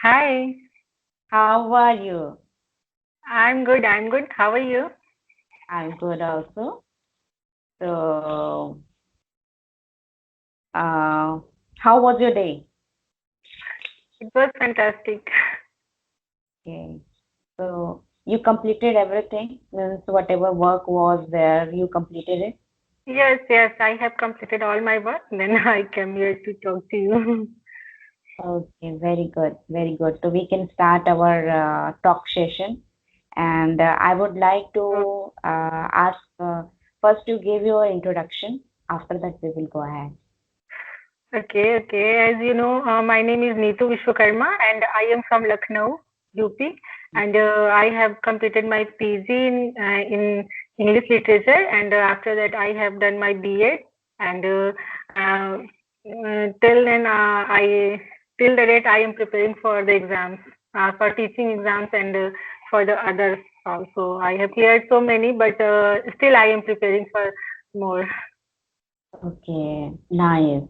Hi, How are you? I'm good. I'm good. How are you? I'm good also. So, uh, how was your day? It was fantastic. Okay. So, you completed everything, means whatever work was there, you completed it? Yes, yes, I have completed all my work. Then I came here to talk to you. Okay, very good, very good. So, we can start our talk session. And I would like to ask first you give your introduction. After that, we will go ahead. Okay, okay. As you know, my name is Neetu Vishwakarma and I am from Lucknow, UP. And I have completed my PG in English literature. And after that, I have done my B.Ed. And uh, till then, till the date, I am preparing for the exams, for teaching exams and for the others also. I have cleared so many, but still I am preparing for more. Okay, nice.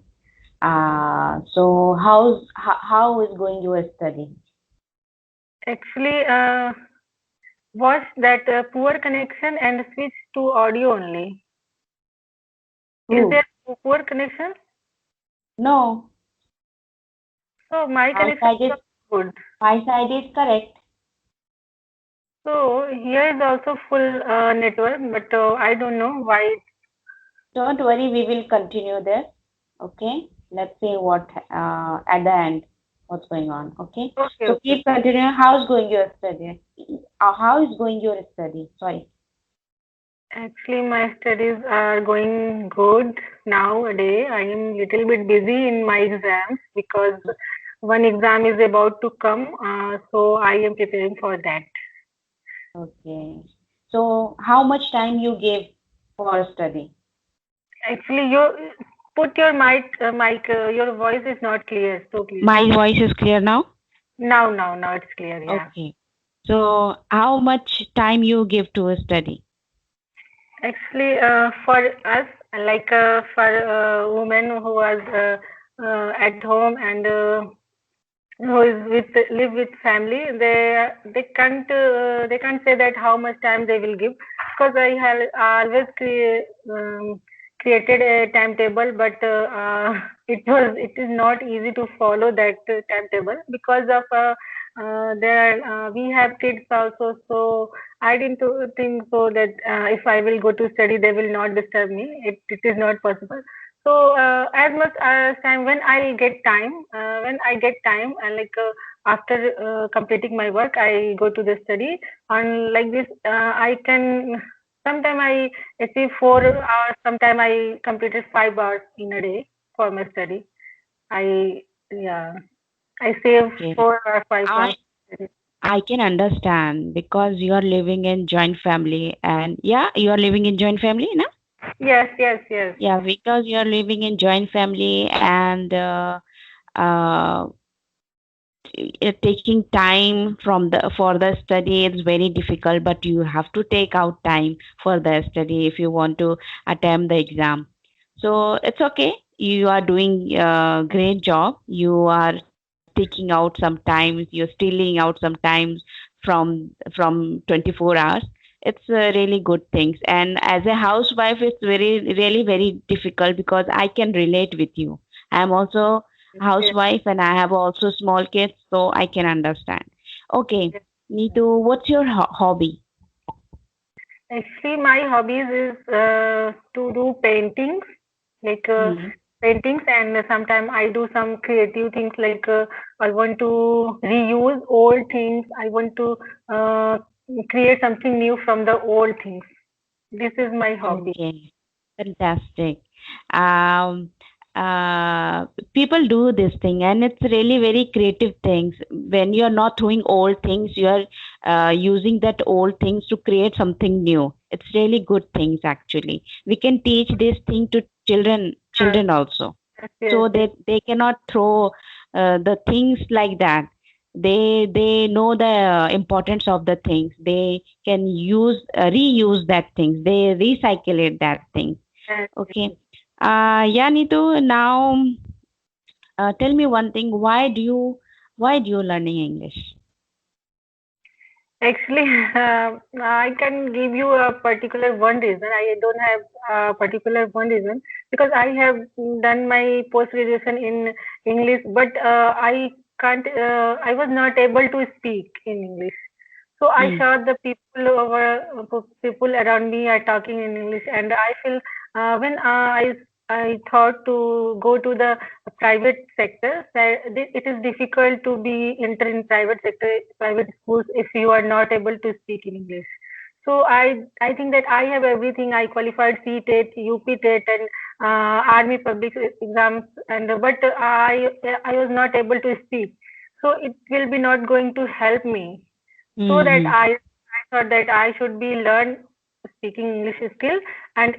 So how is going your study? Actually, was that poor connection and switch to audio only. Is Who? there poor connection? No, So my my connection side is is good. correct. So here is also full network, but I don't know why. Don't worry, we will continue this. Okay, let's see what at the end what's going on. Okay, Okay, so okay. keep continuing. How's going your study? How is going your study? Sorry. Actually, my studies are going good nowadays. I am little bit busy in my exams because one exam is about to come. So I am preparing for that. Okay. So how much time you give for study? Actually, you put your mic. Your voice is not clear. So please. My voice is clear now? Now it's clear. Yeah. Okay. So how much time you give to a study? Actually, for us, like for women who was at home and who is with live with family, they can't say that how much time they will give because I have always created a timetable, but it is not easy to follow that timetable because of we have kids also, so I didn't think so that if I will go to study, they will not disturb me. It is not possible. So as much as time when I get time, and like after completing my work, I go to the study. And like this, I can sometime I achieve 4 hours. Sometime I completed 5 hours in a day for my study. I yeah, I save Okay. 4 or 5 hours. I I can understand because you are living in joint family and yeah, you are living in joint family, no? Yes, yes, yes. Yeah, because you are living in joint family and uh, taking time from the for the study is very difficult, but you have to take out time for the study if you want to attempt the exam. So it's okay. You are doing a great job. You are taking out some times. You're stealing out some times from 24 hours. It's really good things. And as a housewife, it's really very difficult because I can relate with you. I'm also Yes, housewife and I have also small kids, so I can understand. Okay, yes. Neetu, what's your hobby? Actually, my hobbies is to do paintings, like Hmm. paintings, and sometimes I do some creative things like I want to reuse old things. I want to uh, create something new from the old things. This is my hobby. Okay, fantastic. Um, People do this thing, and it's really very creative things. When you are not throwing old things, you are using that old things to create something new. It's really good things actually. We can teach this thing to Yes, children also, yes, yes, so yes. that they cannot throw the things like that. They know the importance of the things. They can use reuse that things. They recycle it that thing. Yes, Okay. Yeah, Nitu. Now, tell me one thing. Why do you? Why do you learning English? Actually, I can give you a particular one reason. I don't have a particular one reason because I have done my post graduation in English, but I can't. I was not able to speak in English. So I Hmm. saw the people around me are talking in English, and I feel when I thought to go to the private sector, that it is difficult to be enter in private sector, private schools if you are not able to speak in English. So I think that I have everything. I qualified CTET, UP TET, and Army public exams, and but I was not able to speak. So it will be not going to help me, so that Hmm. I thought that I should be learn speaking English skill, and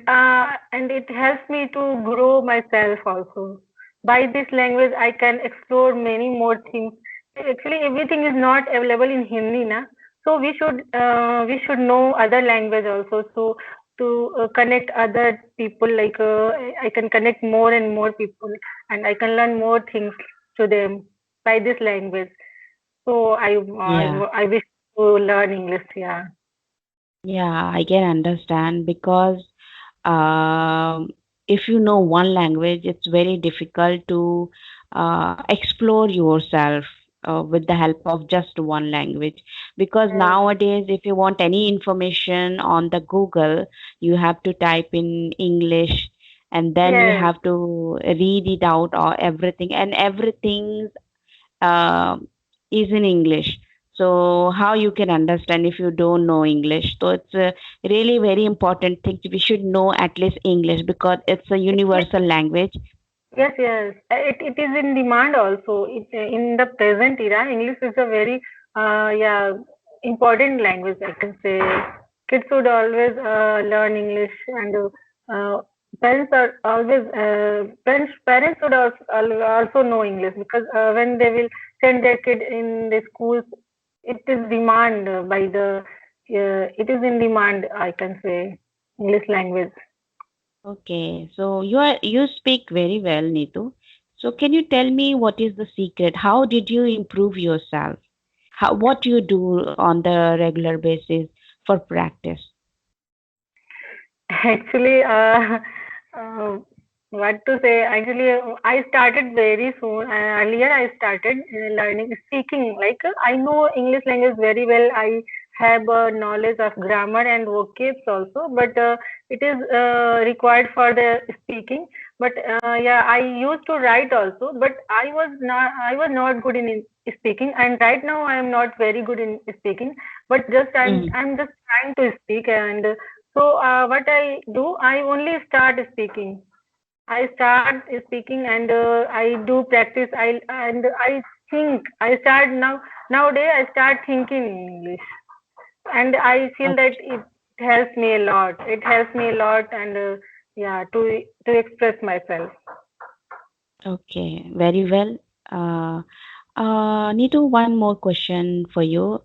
it helps me to grow myself also. By this language, I can explore many more things. Actually, everything is not available in Hindi, na. So we should know other language also. So to connect other people, like I can connect more and more people, and I can learn more things to them by this language. So Yeah. I wish to learn English. Yeah. Yeah, I can understand because if you know one language, it's very difficult to explore yourself with the help of just one language. Because Yes. nowadays, if you want any information on the Google, you have to type in English and then you Yes. have to read it out or everything, and everything uh, is in English. So how you can understand if you don't know English? So it's a really very important thing. We should know at least English because it's a Actually, universal language. yes, yes. It is in demand also. In the present era, English is a very yeah, important language, I can say. Kids should always learn English, and parents are always parents should also know English, because when they will send their kid in the schools, it is demand by the it is in demand, I can say, English language. Okay, so you speak very well, Neetu. So can you tell me what is the secret? How did you improve yourself? How what you do on the regular basis for practice? Actually, uh, what to say? Actually, I started very soon. Earlier, I started learning speaking. Like I know English language very well. I have knowledge of grammar and vocabs also, but it is required for the speaking. But yeah, I used to write also, but I was not good in speaking. And right now, I am not very good in speaking. But just Mm. I'm just trying to speak, and so what I do, I only start speaking. I start speaking, and I do practice. I think I start now. Nowadays, I start thinking in English, and I feel that it helps me a lot. It helps me a lot, and yeah, to express myself. Okay, very well. Uh, Neetu, one more question for you.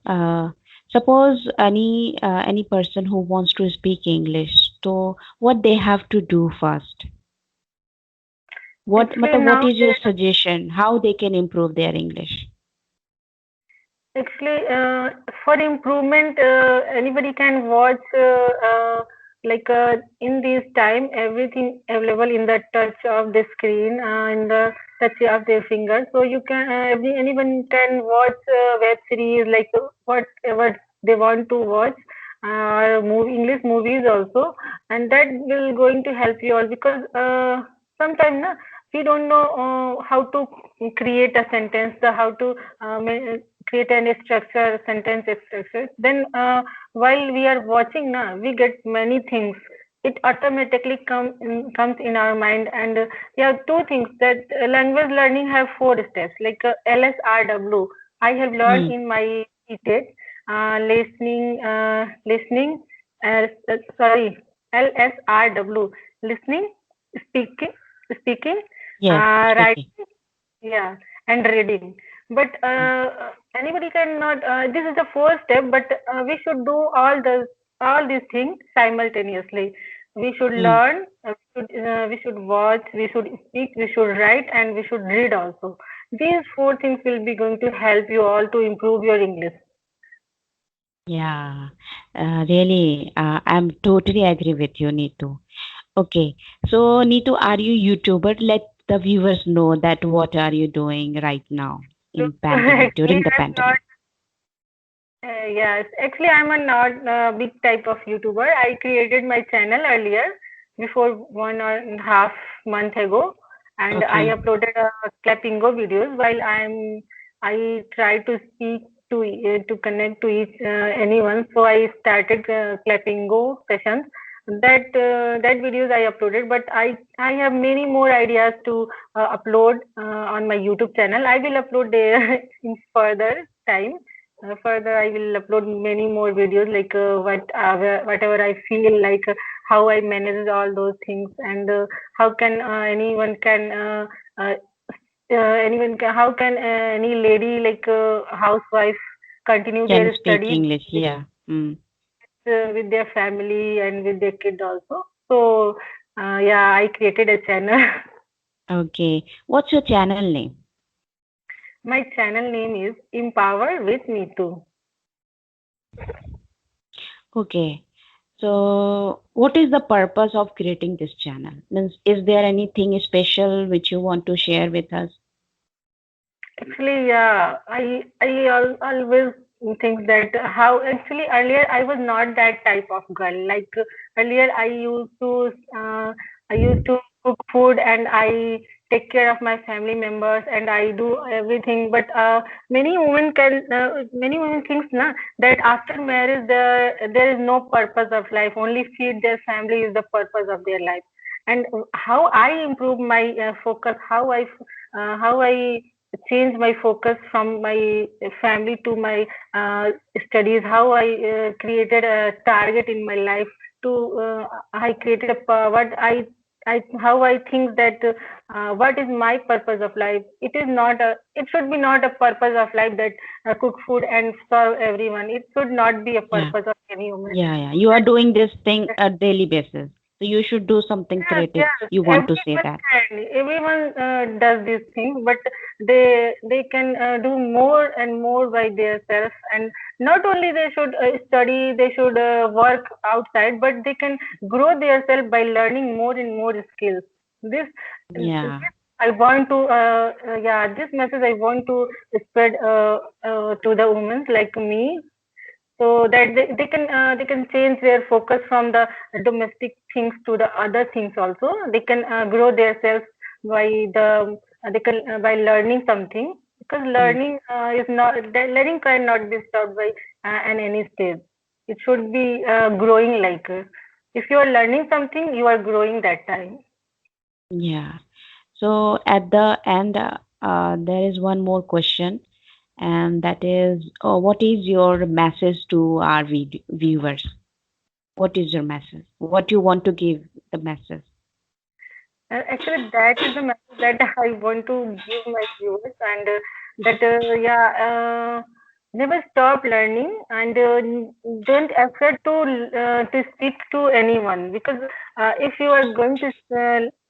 Suppose any person who wants to speak English, so what they have to do first? Actually, What is your nowadays. suggestion? How they can improve their English? Actually, for improvement, anybody can watch, in this time, everything available in the touch of the screen, in the touch of their fingers. So you can, anyone can watch web series, like whatever they want to watch, or English movies also, and that will going to help you all, because sometimes na, we don't know how to create a sentence, how to create an structure, sentence structure. Then while we are watching now, we get many things. It automatically comes in our mind, and we have two things, that language learning have four steps, like LSRW. I have learned Hmm. in my TED, listening, sorry, LSRW, listening, speaking, speaking, Yes, speaking. writing, yeah, and reading. But anybody cannot. This is the first step, but we should do all these things simultaneously. We should Hmm. learn. We should watch. We should speak. We should write, and we should read also. These four things will be going to help you all to improve your English. Yeah, really, I'm totally agree with you, Neetu. Okay, so Neetu, are you YouTuber? Let the viewers know that what are you doing right now So in pandemic, actually, during the I'm not. pandemic? Yes, actually, I'm a not big type of YouTuber. I created my channel earlier, before 1.5 month ago, and I Okay, uploaded clappingo videos while I try to speak to connect to each anyone. So I started clappingo sessions. That videos I uploaded, but I have many more ideas to upload on my YouTube channel. I will upload there in further time. Further, I will upload many more videos like whatever I feel like, how I manage all those things, and how can uh, how can any lady like housewife continue can their speak studies English. Yeah. Mm. with their family and with their kid also. So yeah, I created a channel. Okay, what's your channel name? My channel name is Empower with Neetu. Okay, so what is the purpose of creating this channel? Means, is there anything special which you want to share with us? Actually, yeah, always think that how actually earlier I was not that type of girl. Like earlier uh, I used to cook food and I take care of my family members and I do everything. But many women think na, that after marriage there is no purpose of life. Only feed their family is the purpose of their life. And how I improve my focus, how I change my focus from my family to my uh, studies, how I created a target in my life to I created how I think that what is my purpose of life. It should be not a purpose of life that cook food and serve everyone. It should not be a Yeah, purpose of any woman. yeah, yeah. You are doing this thing a daily basis, so you should do something Yes, creative. yes. You want to say Everyone that? can. Everyone does these things, but they can do more and more by themselves. And not only they should study, they should work outside, but they can grow themselves by learning more and more skills. This Yeah, I want to yeah, this message I want to spread to the women like me, so that they can change their focus from the domestic things to the other things also. They can grow themselves by they can by learning something, because mm, learning cannot be stopped by at any stage. It should be growing like if you are learning something, you are growing that time. yeah. So at the end, there is one more question, and that is, what is your message to our viewers? What is your message? What you want to give the message? Actually, that is the message that I want to give my viewers, and that never stop learning, and don't afraid to speak to anyone, because if you are going to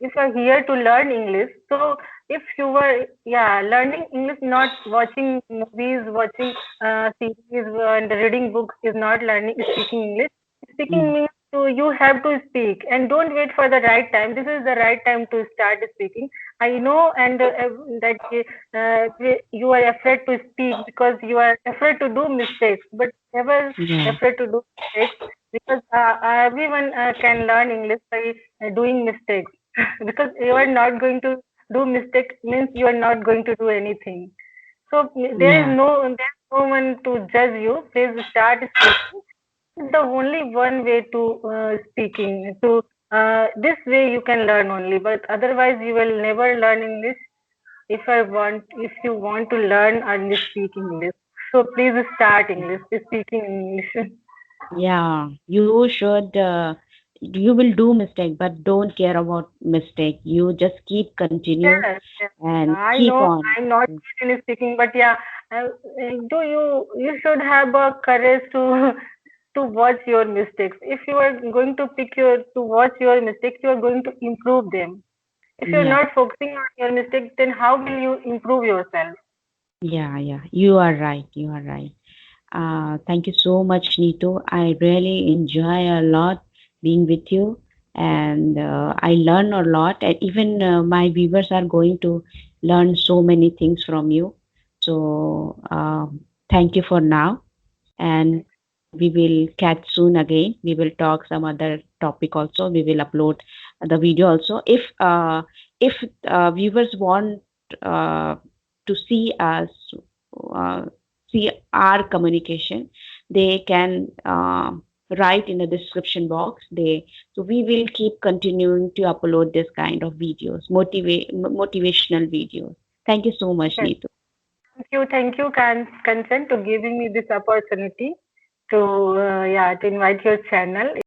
if you are here to learn English, so if you were learning English, not watching movies, watching series and reading books is not learning speaking English. Speaking Mm, means you have to speak and don't wait for the right time. This is the right time to start speaking. I know, and that you are afraid to speak because you are afraid to do mistakes, but never yeah, afraid to do mistakes, because everyone can learn English by doing mistakes. Because you are not going to do mistakes means you are not going to do anything. So yeah, there's no one to judge you. Please start speaking. The only one way to speaking to this way you can learn only, but otherwise you will never learn English. If you want to learn and speak English, so please start English speaking English. yeah. You should. You will do mistake, but don't care about mistake. You just keep continue Yes, yes. and I keep know on. I'm not good in speaking, but yeah, do you should have a courage to to watch your mistakes. If you are going to watch your mistakes, you are going to improve them. If you're Yeah, not focusing on your mistake, then how will you improve yourself? yeah. You are right. You are right. Thank you so much, Neetu. I really enjoy a lot being with you, and I learn a lot. And even my viewers are going to learn so many things from you. So, thank you for now, and we will catch soon again. We will talk some other topic also. We will upload the video also. If viewers want uh, to see us, uh, see our communication, they can write in the description box. So we will keep continuing to upload this kind of videos, motivational videos. Thank you so much, Yes. Neetu. Thank you, Kanchan, to giving me this opportunity to to invite your channel.